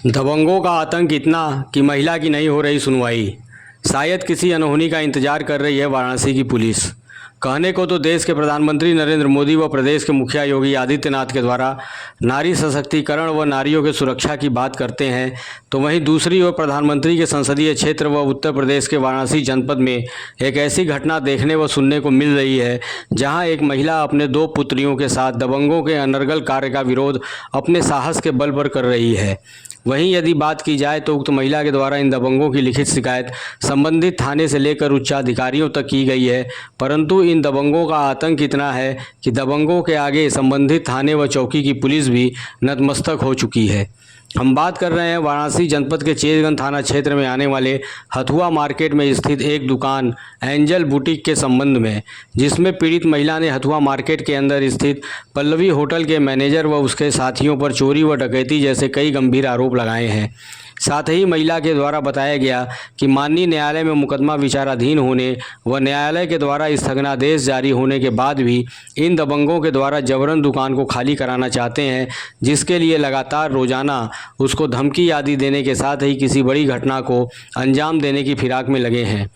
दबंगों का आतंक इतना कि महिला की नहीं हो रही सुनवाई। शायद किसी अनहोनी का इंतजार कर रही है वाराणसी की पुलिस। कहने को तो देश के प्रधानमंत्री नरेंद्र मोदी व प्रदेश के मुखिया योगी आदित्यनाथ के द्वारा नारी सशक्तिकरण व नारियों की सुरक्षा की बात करते हैं, तो वहीं दूसरी ओर प्रधानमंत्री के संसदीय क्षेत्र व उत्तर प्रदेश के वाराणसी जनपद में एक ऐसी घटना देखने व सुनने को मिल रही है जहां एक महिला अपने 2 पुत्रियों के साथ दबंगों के अनर्गल कार्य का विरोध अपने साहस के बल पर कर रही है। वहीं यदि बात की जाए तो उक्त महिला के द्वारा इन दबंगों की लिखित शिकायत संबंधित थाने से लेकर उच्चाधिकारियों तक की गई है, परंतु इन दबंगों का आतंक इतना है कि दबंगों के आगे संबंधित थाने व चौकी की पुलिस भी नतमस्तक हो चुकी है। हम बात कर रहे हैं वाराणसी जनपद के चेतगंज थाना क्षेत्र में आने वाले हथुआ मार्केट में स्थित एक दुकान एंजल बुटीक के संबंध में, जिसमें पीड़ित महिला ने हथुआ मार्केट के अंदर स्थित पल्लवी होटल के मैनेजर व उसके साथियों पर चोरी व डकैती जैसे कई गंभीर आरोप लगाए हैं। साथ ही महिला के द्वारा बताया गया कि माननीय न्यायालय में मुकदमा विचाराधीन होने व न्यायालय के द्वारा स्थगनादेश जारी होने के बाद भी इन दबंगों के द्वारा जबरन दुकान को खाली कराना चाहते हैं, जिसके लिए लगातार रोजाना उसको धमकी आदि देने के साथ ही किसी बड़ी घटना को अंजाम देने की फिराक में लगे हैं,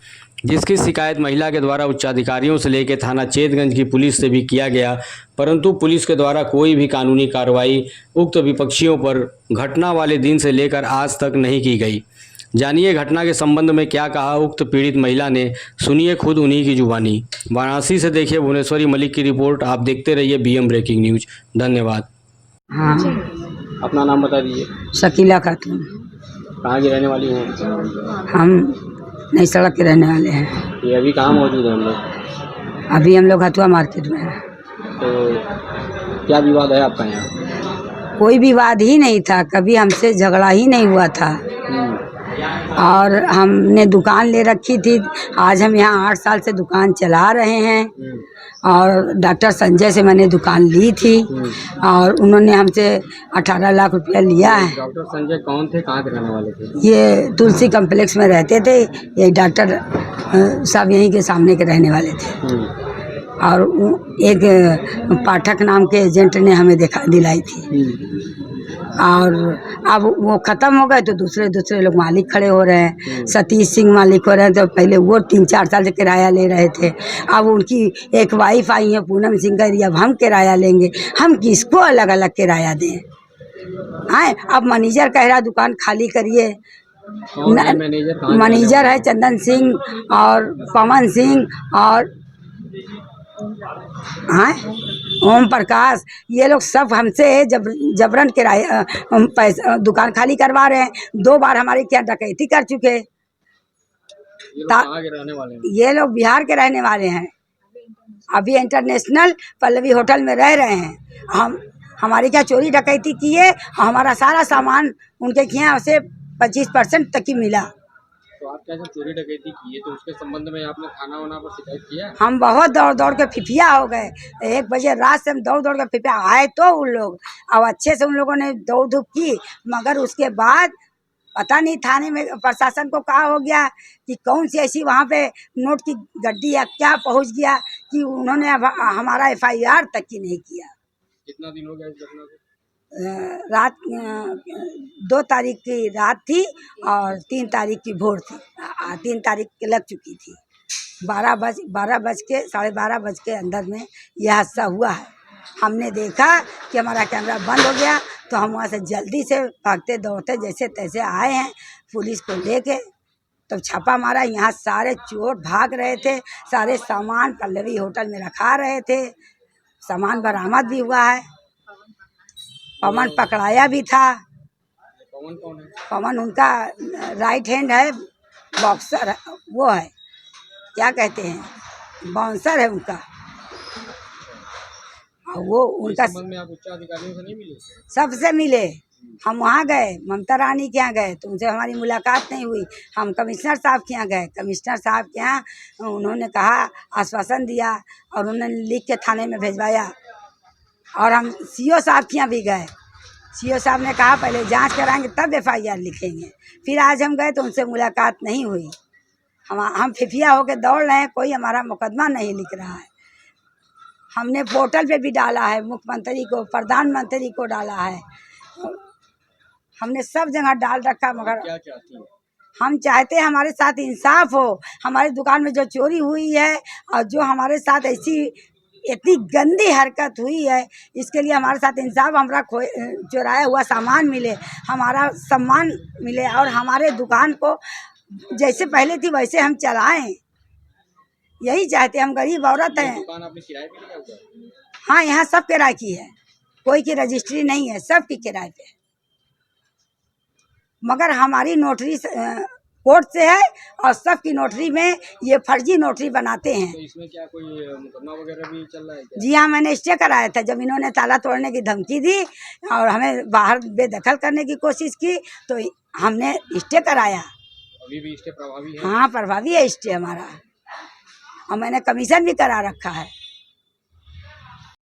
जिसकी शिकायत महिला के द्वारा उच्चाधिकारियों से लेकर थाना चेतगंज की पुलिस से भी किया गया, परंतु पुलिस के द्वारा कोई भी कानूनी कार्रवाई उक्त विपक्षियों पर घटना वाले दिन से लेकर आज तक नहीं की गई। जानिए घटना के संबंध में क्या कहा उक्त पीड़ित महिला ने, सुनिए खुद उन्हीं की जुबानी। वाराणसी से देखिए भुवनेश्वरी मलिक की रिपोर्ट। आप देखते रहिए BM ब्रेकिंग न्यूज। धन्यवाद। हाँ, अपना नाम बता दीजिए। शकीला खातून। कहाँ की रहने वाली हैं? हम नई सड़क के रहने वाले हैं। ये अभी कहाँ मौजूद है हम लोग? अभी हम लोग हथुआ मार्केट में हैं। तो क्या विवाद है आपका यहाँ? कोई विवाद ही नहीं था, कभी हमसे झगड़ा ही नहीं हुआ था। और हमने दुकान ले रखी थी। आज हम यहाँ 8 साल से दुकान चला रहे हैं और डॉक्टर संजय से मैंने दुकान ली थी और उन्होंने हमसे 18 लाख रुपया लिया है। डॉक्टर संजय कौन थे, कहाँ के रहने वाले थे? ये तुलसी कम्प्लेक्स में रहते थे। ये डॉक्टर सब यहीं के सामने के रहने वाले थे और एक पाठक नाम के एजेंट ने हमें दिलाई थी। और अब वो ख़त्म हो गए तो दूसरे लोग मालिक खड़े हो रहे हैं। सतीश सिंह मालिक हो रहे हैं, तो पहले वो 3-4 साल से किराया ले रहे थे। अब उनकी एक वाइफ आई है पूनम सिंह कह रही अब हम किराया लेंगे। हम किसको अलग अलग किराया दें? आए अब मैनेजर कह रहा दुकान खाली करिए। मैनेजर है चंदन सिंह और पवन सिंह और हाँ ओम प्रकाश। ये लोग सब हमसे जबरन किराया पैसा दुकान खाली करवा रहे हैं। 2 बार हमारे क्या डकैती कर चुके। ये लोग बिहार के रहने वाले हैं। अभी इंटरनेशनल पल्लवी होटल में रह रहे हैं। हमारी क्या चोरी डकैती किए, हमारा सारा सामान उनके यहाँ से 25% तक ही मिला। तो आप क्या चोरी डकैती की है तो उसके संबंध में आपने थाना वाना पर शिकायत किया? हम बहुत दौड़ के फिफिया हो गए। 1 बजे रात से हम दौड़ के फिफिया आए तो उन लोग अब अच्छे से उन लोगों ने दौड़ धूप की, मगर उसके बाद पता नहीं थाने में प्रशासन को कहा हो गया कि कौन सी ऐसी वहाँ पे नोट की गड्डी या क्या पहुँच गया कि उन्होंने हमारा FIR तक की नहीं किया। कितना दिन हो गया इस घटना को? रात 2 तारीख की रात थी और 3 तारीख की भोर थी। 3 तारीख की लग चुकी थी। 12 बज के अंदर में यह हादसा हुआ है। हमने देखा कि हमारा कैमरा बंद हो गया तो हम वहाँ से जल्दी से भागते दौड़ते जैसे तैसे आए हैं पुलिस को लेके। तब छापा मारा, यहाँ सारे चोर भाग रहे थे। सारे सामान पल्लवी होटल में रखा रहे थे। सामान बरामद भी हुआ है। पवन पकड़ाया भी था। पवन कौन है? पवन उनका राइट हैंड है, बॉक्सर वो है, क्या कहते हैं, बाउंसर है उनका। वो उनका संबंध में आप उच्च अधिकारियों से नहीं मिले? सबसे मिले। हम वहाँ गए, ममता रानी के यहाँ गए तो उनसे हमारी मुलाकात नहीं हुई। हम कमिश्नर साहब के यहाँ गए, कमिश्नर साहब के यहाँ उन्होंने कहा, आश्वासन दिया और उन्होंने लिख के थाने में भिजवाया। और हम CO साहब के यहाँ भी गए। CO साहब ने कहा पहले जांच कराएंगे तब FIR लिखेंगे। फिर आज हम गए तो उनसे मुलाकात नहीं हुई। हम फिफिया होकर दौड़ रहे हैं, कोई हमारा मुकदमा नहीं लिख रहा है। हमने पोर्टल पे भी डाला है, मुख्यमंत्री को, प्रधानमंत्री को डाला है। हमने सब जगह डाल रखा, मगर क्या चाहती हैं? हम चाहते हैं हमारे साथ इंसाफ हो। हमारी दुकान में जो चोरी हुई है और जो हमारे साथ ऐसी इतनी गंदी हरकत हुई है, इसके लिए हमारे साथ इंसाफ, हमारा चुराया हुआ सामान मिले, हमारा सम्मान मिले और हमारे दुकान को जैसे पहले थी वैसे हम चलाएं, यही चाहते हैं। हम गरीब औरत हैं। दुकान आपने किराए पे लिया हुआ है? हाँ, यहाँ सब किराए की है, कोई की रजिस्ट्री नहीं है, सब की किराए पे है। मगर हमारी नोटरी कोर्ट से है और सबकी नोटरी में ये फर्जी नोटरी बनाते हैं। तो इसमें क्या कोई मुकदमा वगैरह भी चल रहा है क्या? जी हाँ, मैंने स्टे कराया था। जब इन्होंने ताला तोड़ने की धमकी दी और हमें बाहर बेदखल करने की कोशिश की तो हमने स्टे कराया। अभी भी स्टे प्रभावी है? हाँ, प्रभावी है स्टे हमारा, और मैंने कमीशन भी करा रखा है।